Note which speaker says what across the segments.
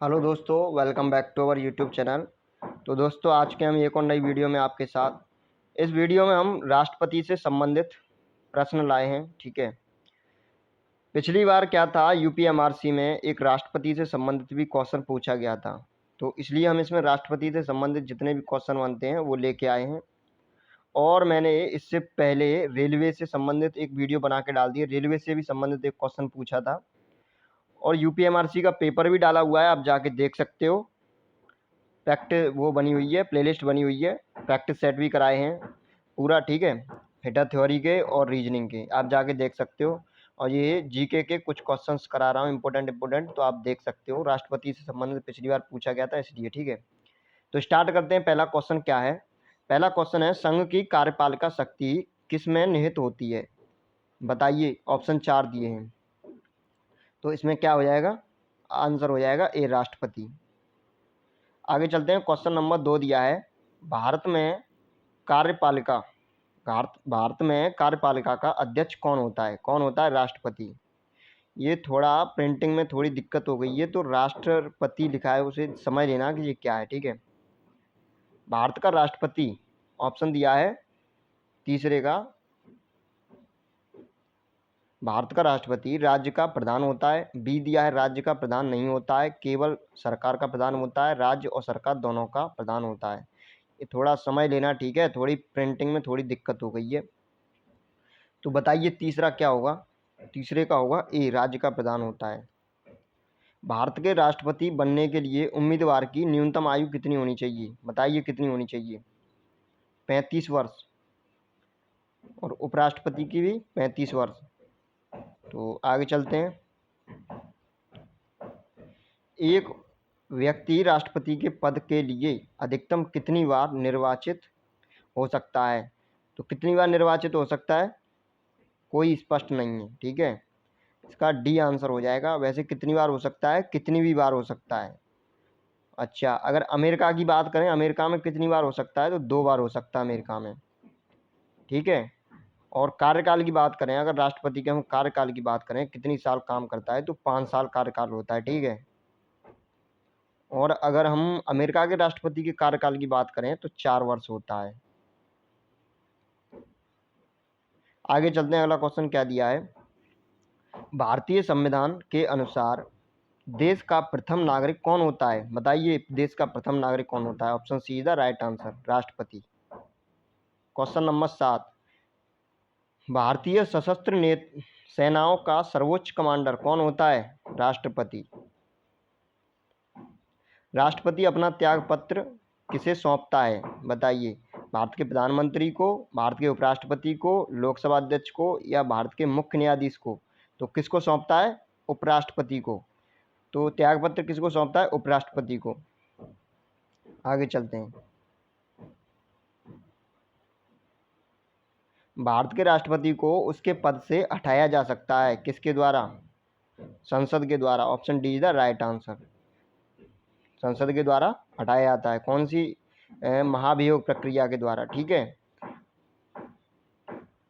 Speaker 1: Hello दोस्तों, welcome back to our YouTube channel. तो दोस्तों, आज के हम एक और नई वीडियो में आपके साथ। इस वीडियो में हम राष्ट्रपति से संबंधित प्रश्न लाए हैं। ठीक है, पिछली बार क्या था, यूपीएमआरसी में एक राष्ट्रपति से संबंधित भी क्वेश्चन पूछा गया था। तो इसलिए हम इसमें राष्ट्रपति से संबंधित जितने भी क्वेश्चन बनते हैं वो लेके आए हैं। और मैंने इससे पहले रेलवे से संबंधित एक वीडियो बना के डाल दी है। रेलवे से भी संबंधित एक क्वेश्चन पूछा था और यूपीएमआरसी का पेपर भी डाला हुआ है, आप जाके देख सकते हो। प्रैक्टिस वो बनी हुई है, प्लेलिस्ट बनी हुई है, प्रैक्टिस सेट भी कराए हैं पूरा। ठीक है, हेडर थ्योरी के और रीजनिंग के आप जाके देख सकते हो। और ये जीके के कुछ क्वेश्चंस करा रहा हूँ, इंपॉर्टेंट, तो आप देख सकते हो। राष्ट्रपति से संबंधित पिछली बार पूछा गया था इसलिए। ठीक है, तो स्टार्ट करते हैं। पहला क्वेश्चन क्या है? पहला क्वेश्चन है, संघ की कार्यपालिका शक्ति किस में निहित होती है? बताइए। ऑप्शन 4 दिए हैं, तो इसमें क्या हो जाएगा? आंसर हो जाएगा ए, राष्ट्रपति। आगे चलते हैं। क्वेश्चन नंबर 2 दिया है, भारत में कार्यपालिका भारत में कार्यपालिका का अध्यक्ष कौन होता है? कौन होता है? राष्ट्रपति। ये थोड़ा प्रिंटिंग में थोड़ी दिक्कत हो गई है, तो राष्ट्रपति लिखा है, उसे समझ लेना कि ये क्या है। ठीक है, भारत का राष्ट्रपति ऑप्शन दिया है तीसरे का, भारत का राष्ट्रपति राज्य का प्रधान होता है। बी दिया है, राज्य का प्रधान नहीं होता है, केवल सरकार का प्रधान होता है। राज्य और सरकार दोनों का प्रधान होता है। ये थोड़ा समझ लेना। ठीक है, थोड़ी प्रिंटिंग में थोड़ी दिक्कत हो गई है। तो बताइए तीसरा क्या होगा? तीसरे का होगा ए, राज्य का प्रधान होता है। भारत के राष्ट्रपति बनने के लिए उम्मीदवार की न्यूनतम आयु कितनी होनी चाहिए? बताइए कितनी होनी चाहिए? 35 वर्ष। और उपराष्ट्रपति की भी 35 वर्ष। तो आगे चलते हैं। एक व्यक्ति राष्ट्रपति के पद के लिए अधिकतम कितनी बार निर्वाचित हो सकता है? तो कितनी बार निर्वाचित हो सकता है? कोई स्पष्ट नहीं है। ठीक है, इसका डी आंसर हो जाएगा। वैसे कितनी बार हो सकता है? कितनी भी बार हो सकता है। अच्छा, अगर अमेरिका की बात करें, अमेरिका में कितनी बार हो सकता है? तो 2 बार हो सकता है अमेरिका में। ठीक है, और कार्यकाल की बात करें, अगर राष्ट्रपति के हम कार्यकाल की बात करें, कितनी साल काम करता है, तो 5 साल कार्यकाल होता है। ठीक है, और अगर हम अमेरिका के राष्ट्रपति के कार्यकाल की बात करें तो 4 वर्ष होता है। आगे चलते हैं। अगला क्वेश्चन क्या दिया है, भारतीय संविधान के अनुसार देश का प्रथम नागरिक कौन होता है? बताइए देश का प्रथम नागरिक कौन होता है? Option C is the right answer, राष्ट्रपति। क्वेश्चन नंबर 7, भारतीय सशस्त्र सेनाओं का सर्वोच्च कमांडर कौन होता है? राष्ट्रपति। राष्ट्रपति अपना त्याग पत्र किसे सौंपता है? बताइए। भारत के प्रधानमंत्री को, भारत के उपराष्ट्रपति को, लोकसभा अध्यक्ष को, या भारत के मुख्य न्यायाधीश को? तो किसको सौंपता है? उपराष्ट्रपति को। तो त्यागपत्र किसको सौंपता है? उपराष्ट्रपति को। आगे चलते हैं। भारत के राष्ट्रपति को उसके पद से हटाया जा सकता है, किसके द्वारा? संसद के द्वारा। Option D is the right answer, संसद के द्वारा हटाया जाता है। कौन सी? महाभियोग प्रक्रिया के द्वारा। ठीक है,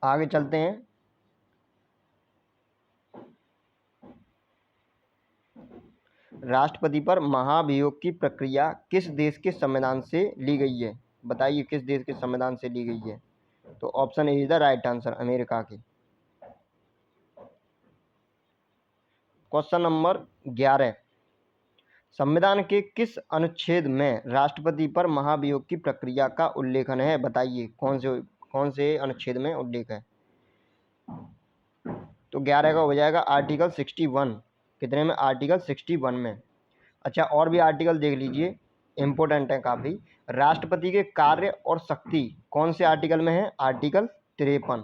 Speaker 1: आगे चलते हैं। राष्ट्रपति पर महाभियोग की प्रक्रिया किस देश के संविधान से ली गई है? बताइए किस देश के संविधान से ली गई है? तो option A is the right answer, America की। क्वेश्चन नंबर 11, संविधान के किस अनुच्छेद में राष्ट्रपति पर महाभियोग की प्रक्रिया का उल्लेखन है? बताइए कौन से अनुच्छेद में उल्लेख है? तो 11 का हो जाएगा आर्टिकल 61। कितने में? आर्टिकल 61 में। अच्छा, और भी आर्टिकल देख लीजिए, इम्पोर्टेंट है काफ़ी। राष्ट्रपति के कार्य और शक्ति कौन से आर्टिकल में है? आर्टिकल 53,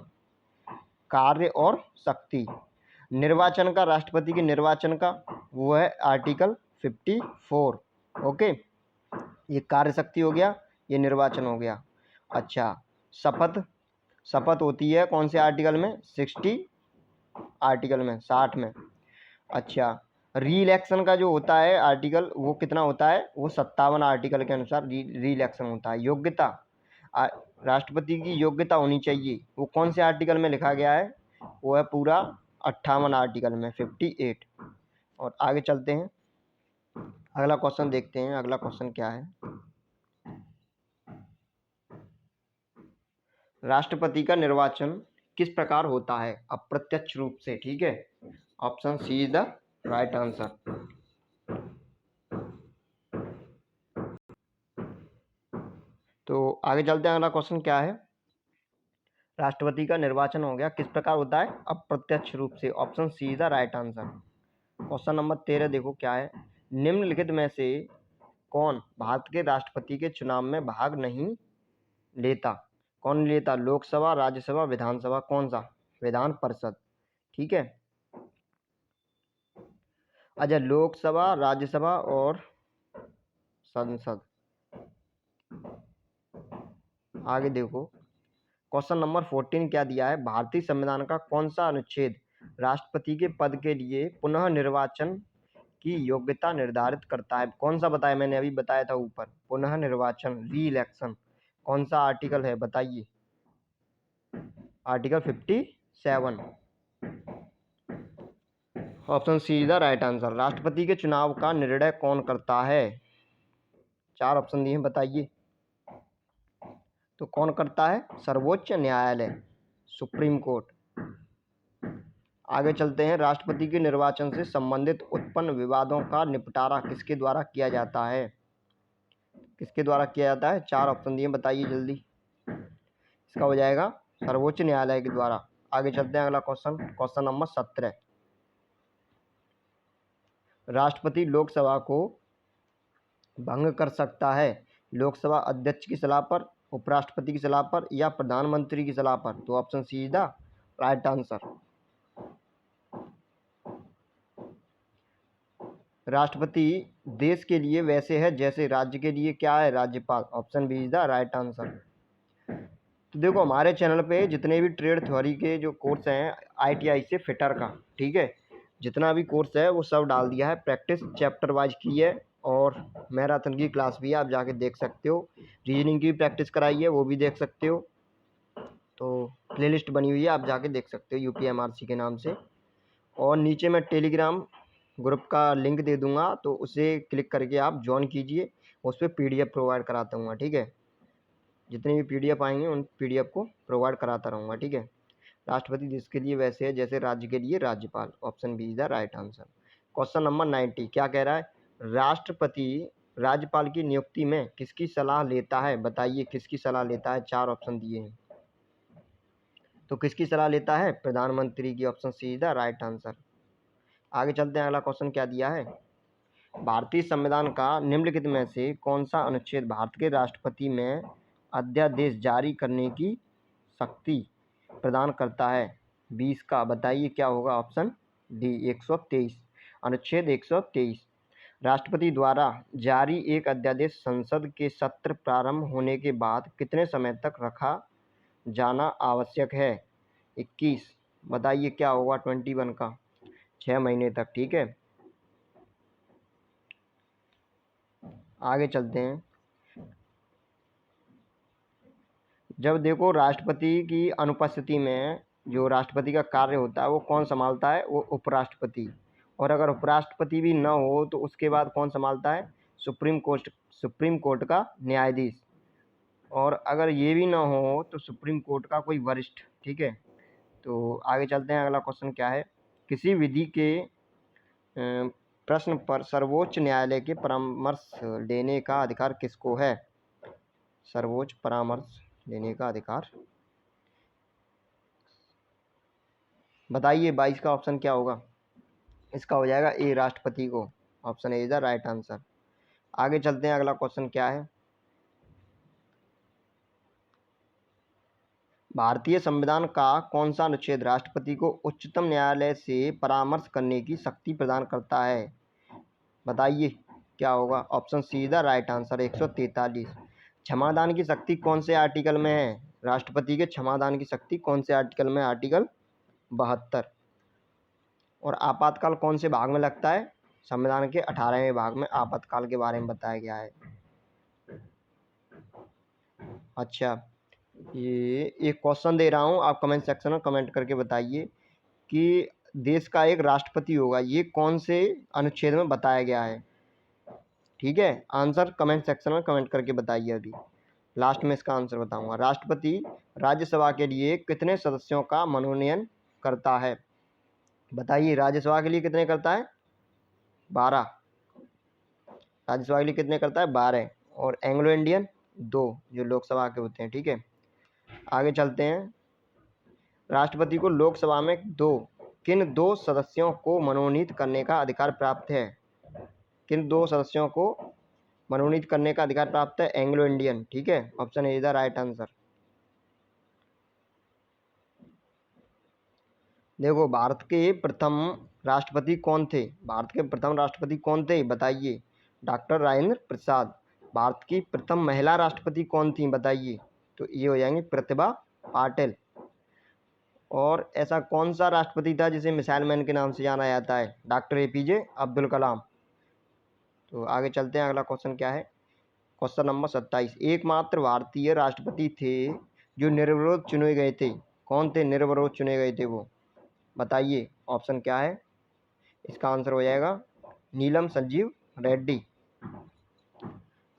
Speaker 1: कार्य और शक्ति। निर्वाचन का, राष्ट्रपति के निर्वाचन का, वो है आर्टिकल 54। ओके, ये कार्य शक्ति हो गया, ये निर्वाचन हो गया। अच्छा, शपथ होती है कौन से आर्टिकल में? 60 आर्टिकल में, 60 में। अच्छा, री इलेक्शन का जो होता है आर्टिकल, वो कितना होता है? वो 57 आर्टिकल के अनुसार री इलेक्शन होता है। योग्यता, राष्ट्रपति की योग्यता होनी चाहिए, वो कौन से आर्टिकल में लिखा गया है? वो है पूरा 58 आर्टिकल में, 58। और आगे चलते हैं। अगला क्वेश्चन देखते हैं, अगला क्वेश्चन क्या है। राष्ट्रपति का निर्वाचन किस प्रकार होता है? अप्रत्यक्ष रूप से, ठीक है। Option C is the right answer. तो आगे चलते हैं, अगला क्वेश्चन क्या है। राष्ट्रपति का निर्वाचन हो गया, किस प्रकार होता है? अप्रत्यक्ष रूप से। Option C is the right answer. Question number 13 देखो क्या है। निम्नलिखित में से कौन भारत के राष्ट्रपति के चुनाव में भाग नहीं लेता? कौन नहीं लेता? लोकसभा, राज्यसभा, विधानसभा, कौन सा? विधान परिषद, ठीक है। अच्छा, लोकसभा, राज्यसभा और संसद। आगे देखो क्वेश्चन नंबर 14 क्या दिया है। भारतीय संविधान का कौन सा अनुच्छेद राष्ट्रपति के पद के लिए पुनः निर्वाचन की योग्यता निर्धारित करता है? कौन सा बताया? मैंने अभी बताया था ऊपर, पुनः निर्वाचन, री इलेक्शन। कौन सा आर्टिकल है बताइए? Article 57। Option C is the right answer. राष्ट्रपति के चुनाव का निर्णय कौन करता है? 4 ऑप्शन दिए हैं, बताइए। तो कौन करता है? सर्वोच्च न्यायालय, सुप्रीम कोर्ट। आगे चलते हैं। राष्ट्रपति के निर्वाचन से संबंधित उत्पन्न विवादों का निपटारा किसके द्वारा किया जाता है? किसके द्वारा किया जाता है? 4 ऑप्शन दिए, बताइए जल्दी। इसका हो जाएगा सर्वोच्च न्यायालय के द्वारा। आगे चलते हैं, अगला क्वेश्चन, क्वेश्चन नंबर 17। राष्ट्रपति लोकसभा को भंग कर सकता है लोकसभा अध्यक्ष की सलाह पर, उपराष्ट्रपति की सलाह पर, या प्रधानमंत्री की सलाह पर? तो option C is the right answer. राष्ट्रपति देश के लिए वैसे है जैसे राज्य के लिए क्या है? राज्यपाल। Option B is the right answer. तो देखो हमारे चैनल पे जितने भी ट्रेड थ्योरी के जो कोर्स हैं ITI से फिटर का, ठीक है, जितना भी कोर्स है वो सब डाल दिया है। प्रैक्टिस चैप्टर वाइज की है और मैराथन की क्लास भी है, आप जाके देख सकते हो। रीजनिंग की भी प्रैक्टिस कराई है, वो भी देख सकते हो। तो प्लेलिस्ट बनी हुई है, आप जाके देख सकते हो UPMRC के नाम से। और नीचे मैं टेलीग्राम ग्रुप का लिंक दे दूंगा, तो उसे क्लिक करके आप ज्वाइन कीजिए। उस पर PDF प्रोवाइड कराता हूँ, ठीक है। जितने भी PDF आएंगे उन PDF को प्रोवाइड कराता रहूँगा, ठीक है। राष्ट्रपति देश के लिए वैसे है जैसे राज्य के लिए राज्यपाल। Option B is the right answer. Question number 90 क्या कह रहा है। राष्ट्रपति राज्यपाल की नियुक्ति में किसकी सलाह लेता है? बताइए किसकी सलाह लेता है? 4 ऑप्शन दिए हैं, तो किसकी सलाह लेता है? प्रधानमंत्री की। Option C is the right answer. आगे चलते हैं, अगला क्वेश्चन क्या दिया है। भारतीय संविधान का निम्नलिखित में से कौन सा अनुच्छेद भारत के राष्ट्रपति में अध्यादेश जारी करने की शक्ति प्रदान करता है? 20 का, बताइए क्या होगा? ऑप्शन डी 123, अनुच्छेद 123। राष्ट्रपति द्वारा जारी एक अध्यादेश संसद के सत्र प्रारंभ होने के बाद कितने समय तक रखा जाना आवश्यक है? 21, बताइए क्या होगा? 21 का 6 महीने तक, ठीक है। आगे चलते हैं। जब देखो राष्ट्रपति की अनुपस्थिति में जो राष्ट्रपति का कार्य होता है वो कौन संभालता है? वो उपराष्ट्रपति। और अगर उपराष्ट्रपति भी न हो तो उसके बाद कौन संभालता है? सुप्रीम कोर्ट का न्यायाधीश। और अगर ये भी ना हो तो सुप्रीम कोर्ट का कोई वरिष्ठ, ठीक है। तो आगे चलते हैं, अगला क्वेश्चन क्या है। किसी विधि के प्रश्न पर सर्वोच्च न्यायालय के परामर्श लेने का अधिकार किसको है? सर्वोच्च परामर्श लेने का अधिकार, बताइए। 22 का ऑप्शन क्या होगा? इसका हो जाएगा ए, राष्ट्रपति को। Option A is the right answer. आगे चलते हैं, अगला क्वेश्चन क्या है। भारतीय संविधान का कौन सा अनुच्छेद राष्ट्रपति को उच्चतम न्यायालय से परामर्श करने की शक्ति प्रदान करता है? बताइए क्या होगा? Option C is the right answer, 143। क्षमादान की शक्ति कौन से आर्टिकल में है? राष्ट्रपति के क्षमादान की शक्ति कौन से आर्टिकल में? आर्टिकल 72। और आपातकाल कौन से भाग में लगता है? संविधान के 18वें भाग में आपातकाल के बारे में बताया गया है। अच्छा, ये एक क्वेश्चन दे रहा हूँ, आप कमेंट सेक्शन में कमेंट करके बताइए कि देश का एक राष्ट्रपति होगा, ये कौन से अनुच्छेद में बताया गया है? ठीक है, आंसर कमेंट सेक्शन में कमेंट करके बताइए। अभी लास्ट में इसका आंसर बताऊंगा। राष्ट्रपति राज्यसभा के लिए कितने सदस्यों का मनोनयन करता है? बताइए, राज्यसभा के लिए कितने करता है? 12। राज्यसभा के लिए कितने करता है? 12। और एंग्लो इंडियन 2 जो लोकसभा के होते हैं। ठीक है, आगे चलते हैं। राष्ट्रपति को लोकसभा में किन 2 सदस्यों को मनोनीत करने का अधिकार प्राप्त है? किन 2 सदस्यों को मनोनीत करने का अधिकार प्राप्त है? Anglo Indian. ठीक है, option A is the right answer. देखो, भारत के प्रथम राष्ट्रपति कौन थे? भारत के प्रथम राष्ट्रपति कौन थे बताइए? डॉक्टर राजेंद्र प्रसाद। भारत की प्रथम महिला राष्ट्रपति कौन थी बताइए? तो ये हो जाएंगे प्रतिभा पाटिल। और ऐसा कौन सा राष्ट्रपति था जिसे मिसाइल मैन के नाम से जाना जाता है? Doctor APJ Abdul Kalam. तो आगे चलते हैं, अगला क्वेश्चन क्या है? Question number 27। एकमात्र भारतीय राष्ट्रपति थे जो निर्विरोध चुने गए थे। कौन थे निर्विरोध चुने गए थे वो? बताइए, ऑप्शन क्या है? इसका आंसर हो जाएगा नीलम संजीव रेड्डी।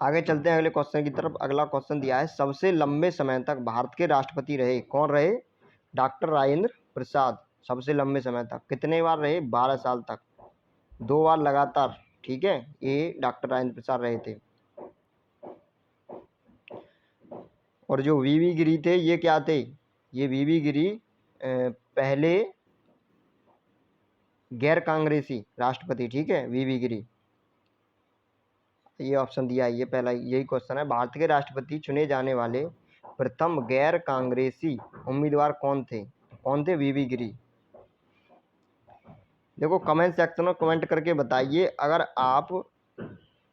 Speaker 1: आगे चलते हैं अगले क्वेश्चन की तरफ। अगला क्वेश्चन दिया है, सबसे लंबे समय तक भारत के राष्ट्रपति रहे कौन रहे? डॉक्टर राजेंद्र प्रसाद। सबसे लंबे समय तक कितने बार रहे? 12 साल तक, 2 बार लगातार। ठीक है, ये डॉक्टर राजेंद्र प्रसाद रहे थे। और जो वीवी गिरी थे ये क्या थे? ये वीवी गिरी पहले गैर कांग्रेसी राष्ट्रपति। ठीक है, वीवी गिरी। ये ऑप्शन दिया है, ये पहला यही क्वेश्चन है। भारत के राष्ट्रपति चुने जाने वाले प्रथम गैर कांग्रेसी उम्मीदवार कौन थे? कौन थे? वीवी गिरी। देखो, कमेंट सेक्शन में कमेंट करके बताइए अगर आप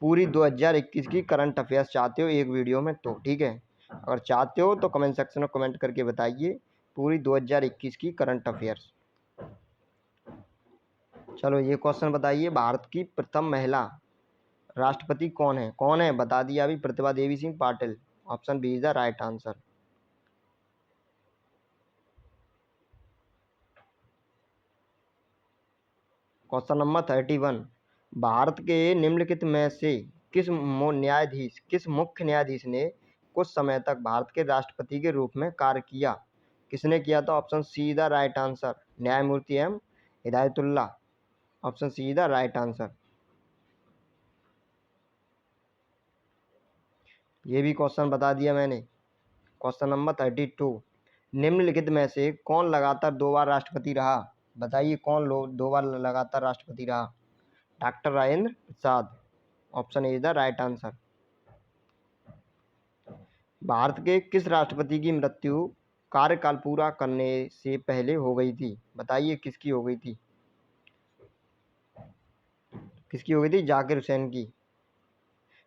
Speaker 1: पूरी 2021 की करंट अफेयर्स चाहते हो एक वीडियो में तो। ठीक है, अगर चाहते हो तो कमेंट सेक्शन में कमेंट करके बताइए पूरी 2021 की करंट अफेयर्स। चलो, ये क्वेश्चन बताइए, भारत की प्रथम महिला राष्ट्रपति कौन है? कौन है बता दिया अभी, Pratibha Devi Singh Patil. Option B is the right answer. Question number 31। Bharat के निम्नलिखित में से किस मुख्य न्यायाधीश ने कुछ समय तक भारत के राष्ट्रपति के रूप में कार्य किया? किसने किया था? Option C the right answer, न्यायमूर्ति M Hidayatullah. Option C the right answer. ये भी क्वेश्चन बता दिया मैंने। Question number 32। निम्नलिखित में से कौन लगातार 2 बार राष्ट्रपति रहा? बताइए, कौन 2 बार लगातार राष्ट्रपति रहा? Doctor Rajendra Prasad. Option A is the right answer. Bharat के किस राष्ट्रपति की मृत्यु कार्यकाल पूरा करने से पहले हो गई थी? बताइए, किसकी हो गई थी? किसकी हो गई थी? जाकिर हुसैन की।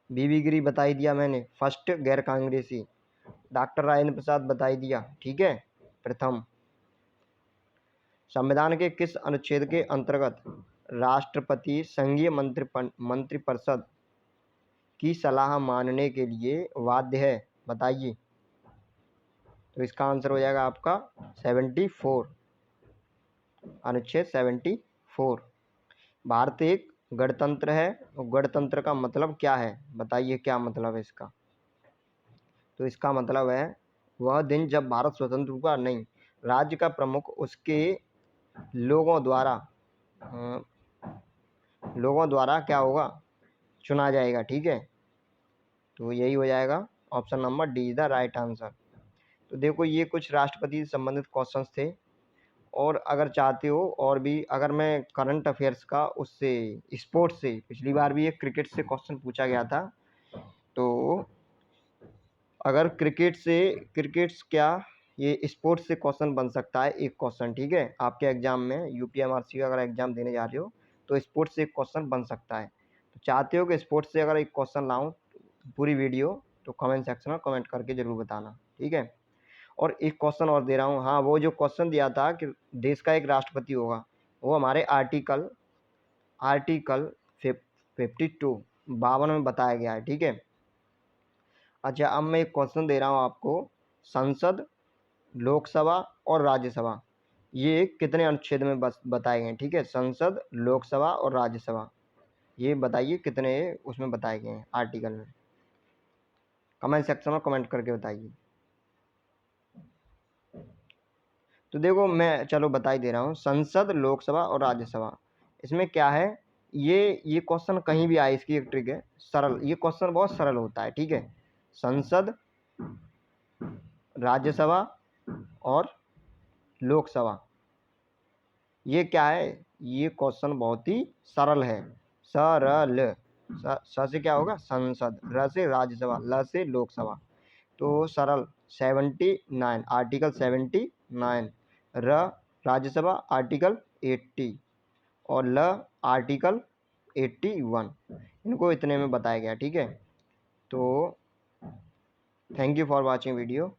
Speaker 1: बीबी गिरी बताई दिया मैंने, फर्स्ट गैर कांग्रेसी। डॉक्टर राजेंद्र प्रसाद बताई दिया। ठीक है, प्रथम। संविधान के किस अनुच्छेद के अंतर्गत राष्ट्रपति संघीय मंत्रिपरिषद की सलाह मानने के लिए बाध्य है? बताइए। तो इसका आंसर हो जाएगा आपका 74, अनुच्छेद 74। भारत एक गणतंत्र है, और गणतंत्र का मतलब क्या है? बताइए, क्या मतलब है इसका? तो इसका मतलब है वह दिन जब भारत स्वतंत्र हुआ नहीं, राज्य का प्रमुख उसके लोगों द्वारा क्या होगा? चुना जाएगा। ठीक है, तो यही हो जाएगा option number D is the right answer. तो देखो, ये कुछ राष्ट्रपति से संबंधित क्वेश्चंस थे। और अगर चाहते हो और भी, अगर मैं करंट अफेयर्स का उससे स्पोर्ट्स से, पिछली बार भी एक क्रिकेट से क्वेश्चन पूछा गया था, तो अगर क्रिकेट्स क्या ये स्पोर्ट्स से क्वेश्चन बन सकता है एक क्वेश्चन। ठीक है, आपके एग्जाम में यूपीएमआरसी का अगर एग्जाम देने जा रहे हो तो स्पोर्ट्स से एक क्वेश्चन बन सकता है। तो चाहते हो कि स्पोर्ट्स से अगर एक क्वेश्चन लाऊं पूरी वीडियो, तो कमेंट सेक्शन में कमेंट करके जरूर बताना। ठीक है, और एक क्वेश्चन और दे रहा हूँ। हाँ, वो जो क्वेश्चन दिया था कि देश का एक राष्ट्रपति होगा, वो हमारे आर्टिकल 52 में बताया गया है। ठीक है, अच्छा, अब मैं एक क्वेश्चन दे रहा हूँ आपको। संसद, लोकसभा और राज्यसभा ये कितने अनुच्छेद में बस बताए गए हैं? ठीक है, संसद, लोकसभा और राज्यसभा ये बताइए कितने उसमें बताए गए हैं आर्टिकल में, कमेंट सेक्शन में कमेंट करके बताइए। तो देखो मैं चलो बता ही दे रहा हूँ, संसद, लोकसभा और राज्यसभा, इसमें क्या है, ये क्वेश्चन कहीं भी आए, इसकी एक ट्रिक है, सरल, ये क्वेश्चन बहुत सरल होता है, ठीक है। संसद, राज्यसभा और लोकसभा, ये क्या है, ये क्वेश्चन बहुत ही सरल है, सरल। स से क्या होगा संसद, र से राज्यसभा, ल से लोकसभा, तो सरल 79, आर्टिकल 79, र राज्यसभा आर्टिकल 80 और ल आर्टिकल 81, इनको इतने में बताया गया, ठीक है। तो thank you for watching video.